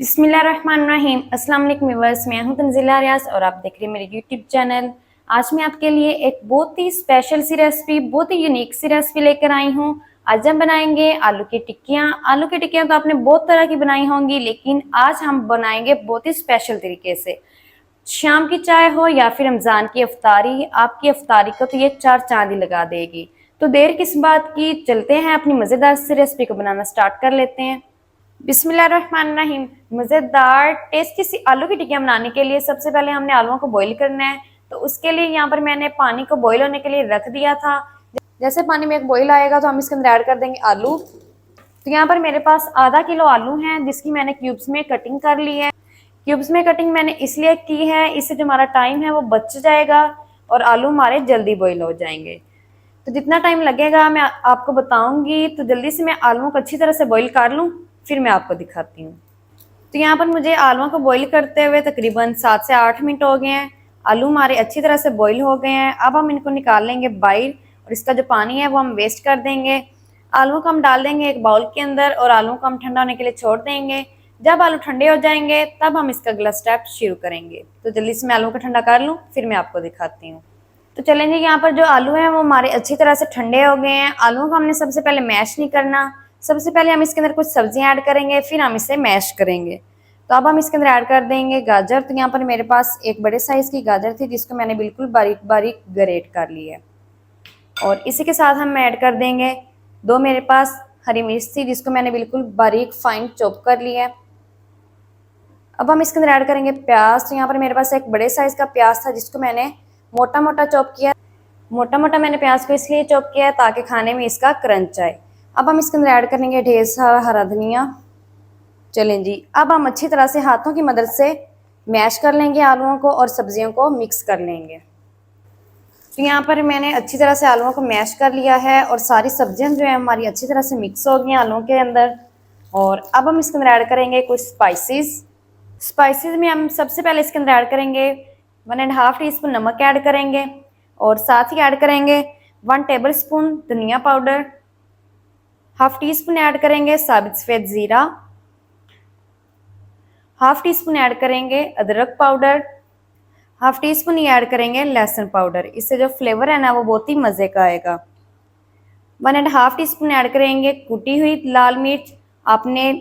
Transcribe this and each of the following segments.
बिस्मिल्लाहिर्रहमानिर्रहीम। अस्सलाम वालेकुम व्यूअर्स, मैं हूं तंजीला रियाज और आप देख रहे हैं मेरे यूट्यूब चैनल। आज मैं आपके लिए एक बहुत ही स्पेशल सी रेसिपी, बहुत ही यूनिक सी रेसिपी लेकर आई हूं। आज हम बनाएंगे आलू की टिक्कियां। आलू की टिक्कियां तो आपने बहुत तरह की बनाई होंगी, लेकिन आज हम बनाएंगे बहुत ही स्पेशल तरीके से। शाम की चाय हो या फिर रमजान की अफ्तारी, आपकी अफ्तारी को तो ये चार चांद ही लगा देगी। तो देर किस बात की, चलते हैं अपनी मजेदार सी रेसिपी को बनाना स्टार्ट कर लेते हैं। बिस्मिल्लाहिर्रहमानिर्रहीम। मज़ेदार टेस्टी सी आलू की टिक्कियाँ बनाने के लिए सबसे पहले हमने आलूओं को बॉईल करना है। तो उसके लिए यहाँ पर मैंने पानी को बॉईल होने के लिए रख दिया था। जैसे पानी में एक बॉईल आएगा तो हम इसके अंदर ऐड कर देंगे आलू। तो यहाँ पर मेरे पास आधा किलो आलू हैं, जिसकी मैंने क्यूब्स में कटिंग कर ली है। क्यूब्स में कटिंग मैंने इसलिए की है, इससे जो हमारा टाइम है वो बच जाएगा और आलू हमारे जल्दी बॉईल हो जाएंगे। तो जितना टाइम लगेगा मैं आपको बताऊंगी। तो जल्दी से मैं आलूओं को अच्छी तरह से बॉईल कर लूँ, फिर मैं आपको दिखाती हूँ। तो यहाँ पर मुझे आलूओं को बॉईल करते हुए तकरीबन 7 से 8 मिनट हो गए हैं। आलू हमारे अच्छी तरह से बॉईल हो गए हैं। अब हम इनको निकाल लेंगे बाहर और इसका जो पानी है वो हम वेस्ट कर देंगे। आलूओं को हम डाल देंगे एक बाउल के अंदर और आलूओं को हम ठंडा होने के लिए छोड़ देंगे। जब आलू ठंडे हो जाएंगे तब हम इसका अगला स्टेप शुरू करेंगे। तो जल्दी से मैं आलू को ठंडा कर लूँ, फिर मैं आपको दिखाती हूँ। तो चलेंगे, यहाँ पर जो आलू हैं वो हमारे अच्छी तरह से ठंडे हो गए हैं। आलूओं को हमने सबसे पहले मैश नहीं करना। सबसे पहले हम इसके अंदर कुछ सब्जियां ऐड करेंगे, फिर हम इसे मैश करेंगे। तो अब हम इसके अंदर ऐड कर देंगे गाजर। तो यहाँ पर मेरे पास एक बड़े साइज़ की गाजर थी, जिसको मैंने बिल्कुल बारीक बारीक ग्रेट कर लिया है। और इसी के साथ हम ऐड कर देंगे दो मेरे पास हरी मिर्च थी, जिसको मैंने बिल्कुल बारीक फाइन चॉप कर लिया है। अब हम इसके अंदर ऐड करेंगे प्याज। तो यहाँ पर मेरे पास एक बड़े साइज़ का प्याज था, जिसको मैंने मोटा मोटा चॉप किया। मोटा मोटा मैंने प्याज को इसलिए चॉप किया है ताकि खाने में इसका क्रंच आए। अब हम इसके अंदर ऐड करेंगे ढेर सारा हरा धनिया। चलें जी, अब हम अच्छी तरह से हाथों की मदद से मैश कर लेंगे आलूओं को और सब्जियों को मिक्स कर लेंगे। तो यहाँ पर मैंने अच्छी तरह से आलूओं को मैश कर लिया है और सारी सब्जियां जो है हमारी अच्छी तरह से मिक्स हो गई हैं आलूओं के अंदर। और अब हम इसके अंदर ऐड करेंगे कुछ स्पाइसेस में हम सबसे पहले इसके अंदर ऐड करेंगे 1.5 टीस्पून नमक ऐड करेंगे और साथ ही ऐड करेंगे 1 टेबल स्पून धनिया powder, half tea spoon add करेंगे साबित सफ़ेद ज़ीरा, हाफ टी स्पून ऐड करेंगे अदरक पाउडर, हाफ टी स्पून ही ऐड करेंगे लहसुन पाउडर। इससे जो फ्लेवर है ना वो बहुत ही मज़े का आएगा। 1.5 टीस्पून ऐड करेंगे कुटी हुई लाल मिर्च। आपने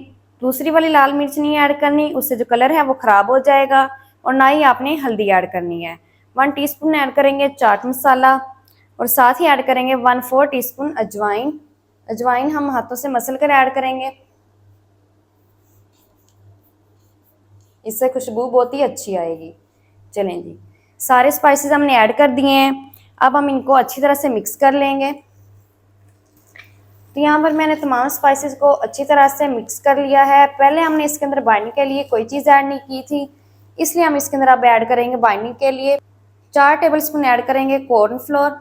दूसरी वाली लाल मिर्च नहीं ऐड करनी, उससे जो कलर है वो ख़राब हो जाएगा। और ना ही आपने हल्दी ऐड करनी है। 1 टीस्पून ऐड करेंगे चाट मसाला और साथ ही ऐड करेंगे 1/4 टीस्पून अजवाइन। अजवाइन हम हाथों से मसल कर ऐड करेंगे, इससे खुशबू बहुत ही अच्छी आएगी। चलें जी, सारे स्पाइसेस हमने ऐड कर दिए हैं। अब हम इनको अच्छी तरह से मिक्स कर लेंगे। तो यहाँ पर मैंने तमाम स्पाइसेस को अच्छी तरह से मिक्स कर लिया है। पहले हमने इसके अंदर बाइंडिंग के लिए कोई चीज़ ऐड नहीं की थी, इसलिए हम इसके अंदर अब ऐड करेंगे बाइंडिंग के लिए 4 टेबल स्पून ऐड करेंगे कॉर्नफ्लोर।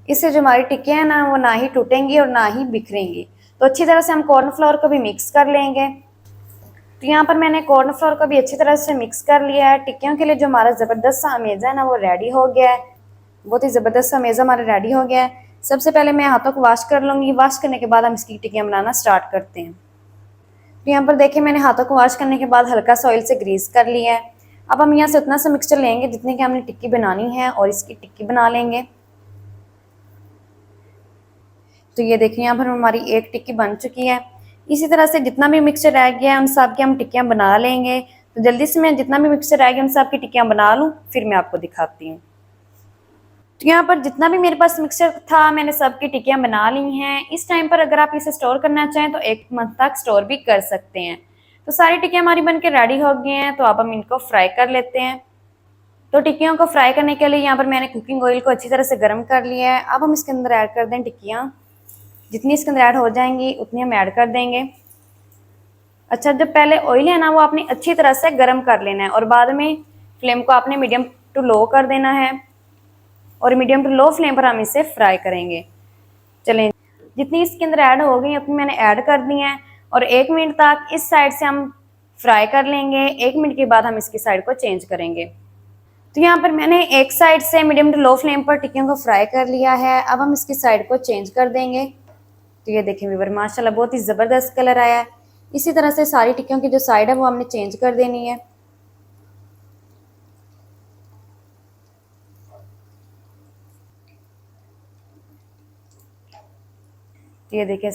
इससे जो हमारी टिक्कियाँ हैं ना वो ना ही टूटेंगी और ना ही बिखरेंगी। तो अच्छी तरह से हम कॉर्नफ्लोर को भी मिक्स कर लेंगे। तो यहाँ पर मैंने कॉर्नफ्लोर को भी अच्छी तरह से मिक्स कर लिया है। टिक्कियों के लिए जो हमारा ज़बरदस्त सा अमेज़ा है ना वो रेडी हो गया है। बहुत ही ज़बरदस्त सा अमेज़ा हमारा रेडी हो गया है। सबसे पहले मैं हाथों को वॉश कर लूँगी। वॉश करने के बाद हम इसकी टिक्कियाँ बनाना स्टार्ट करते हैं। तो यहाँ पर देखिए मैंने हाथों को वॉश करने के बाद हल्का सा ऑयल से ग्रीस कर लिया है। अब हम यहाँ से उतना सा मिक्सचर लेंगे जितने की हमने टिक्की बनानी है और इसकी टिक्की बना लेंगे। तो ये देखिए यहाँ पर हमारी एक टिक्की बन चुकी है। इसी तरह से जितना भी मिक्सचर रह गया है उन सब की हम टिक्कियाँ बना लेंगे। तो जल्दी से मैं जितना भी मिक्सचर रह गया उन सब की टिक्कियाँ बना लूँ, फिर मैं आपको दिखाती हूँ। तो यहाँ पर जितना भी मेरे पास मिक्सचर था मैंने सबकी टिक्कियाँ बना ली हैं। इस टाइम पर अगर आप इसे स्टोर करना चाहें तो 1 मंथ तक स्टोर भी कर सकते हैं। तो सारी टिक्कियाँ हमारी बनके रेडी हो गई हैं। तो अब हम इनको फ्राई कर लेते हैं। तो टिक्कियों को फ्राई करने के लिए यहाँ पर मैंने कुकिंग ऑयल को अच्छी तरह से गर्म कर लिया है। अब हम इसके अंदर ऐड कर दें टिक्कियाँ। जितनी इसके अंदर ऐड हो जाएंगी उतनी हम ऐड कर देंगे। अच्छा, जब पहले ऑयल है ना वो आपने अच्छी तरह से गर्म कर लेना है और बाद में फ्लेम को आपने मीडियम टू लो कर देना है और मीडियम टू लो फ्लेम पर हम इसे फ्राई करेंगे। चलें, जितनी इसके अंदर ऐड हो गई उतनी मैंने ऐड कर दी हैं और 1 मिनट तक इस साइड से हम फ्राई कर लेंगे। 1 मिनट के बाद हम इसकी साइड को चेंज करेंगे। तो यहाँ पर मैंने एक साइड से मीडियम टू लो फ्लेम पर टिक्कियों को फ्राई कर लिया है। अब हम इसकी साइड को चेंज कर देंगे। तो ये देखें व्यूअर, माशाल्लाह बहुत ही ज़बरदस्त कलर आया है। इसी तरह से सारी टिक्कियों की जो साइड है वो हमने चेंज कर देनी है। ये देखिए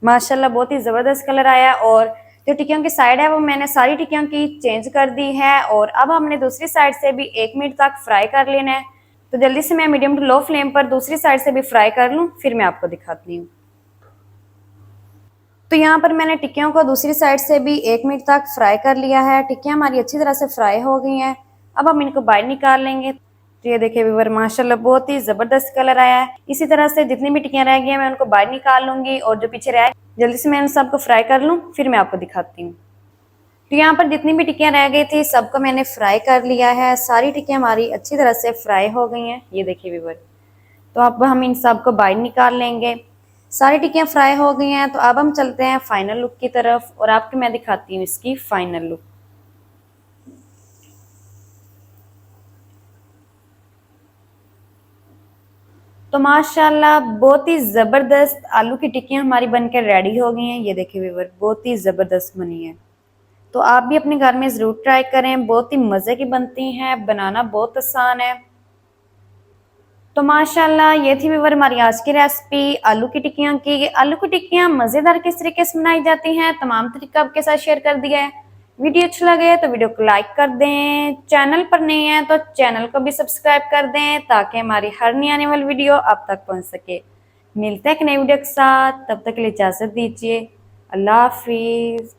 माशाल्लाह बहुत ही ज़बरदस्त कलर आया और जो टिक्कियों की साइड है वो मैंने सारी टिक्कियों की चेंज कर दी है और अब हमने दूसरी साइड से भी 1 मिनट तक फ्राई कर लेना है। तो जल्दी से मैं मीडियम टू लो फ्लेम पर दूसरी साइड से भी फ्राई कर लूँ, फिर मैं आपको दिखाती हूँ। तो यहाँ पर मैंने टिक्कियों को दूसरी साइड से भी 1 मिनट तक फ्राई कर लिया है। टिक्कियाँ हमारी अच्छी तरह से फ्राई हो गई हैं। अब हम इनको बाहर निकाल लेंगे। तो ये देखिए व्यूअर माशाल्लाह बहुत ही ज़बरदस्त कलर आया है। इसी तरह से जितनी भी टिक्कियाँ रह गई हैं मैं उनको बाहर निकाल लूँगी और जो पीछे रह जल्दी से मैं उन सबको फ्राई कर लूँ, फिर मैं आपको दिखाती हूँ। तो यहाँ पर जितनी भी टिक्कियाँ रह गई थी सबको मैंने फ्राई कर लिया है। सारी टिक्कियाँ हमारी अच्छी तरह से फ्राई हो गई हैं। ये देखिए व्यूअर, तो अब हम इन सबको बाहर निकाल लेंगे। सारी टिक्कियाँ फ्राई हो गई हैं। तो अब हम चलते हैं फाइनल लुक की तरफ और आपको मैं दिखाती हूँ इसकी फाइनल लुक। तो माशाल्लाह बहुत ही ज़बरदस्त आलू की टिक्कियाँ हमारी बनकर रेडी हो गई हैं। ये देखिए व्यूअर बहुत ही ज़बरदस्त बनी है। तो आप भी अपने घर में ज़रूर ट्राई करें, बहुत ही मज़े की बनती हैं, बनाना बहुत आसान है। तो माशाल्लाह ये थी व्यूअर हमारी आज की रेसिपी आलू की टिक्कियों की। आलू की टिक्कियाँ मज़ेदार किस तरीके से बनाई जाती हैं तमाम तरीका आपके साथ शेयर कर दिया है। वीडियो अच्छा लगे तो वीडियो को लाइक कर दें, चैनल पर नए हैं तो चैनल को भी सब्सक्राइब कर दें ताकि हमारी हर नई आने वाली वीडियो आप तक पहुंच सके। मिलते हैं एक नई वीडियो के साथ, तब तक के लिए इजाज़त दीजिए। अल्लाह हाफिज़।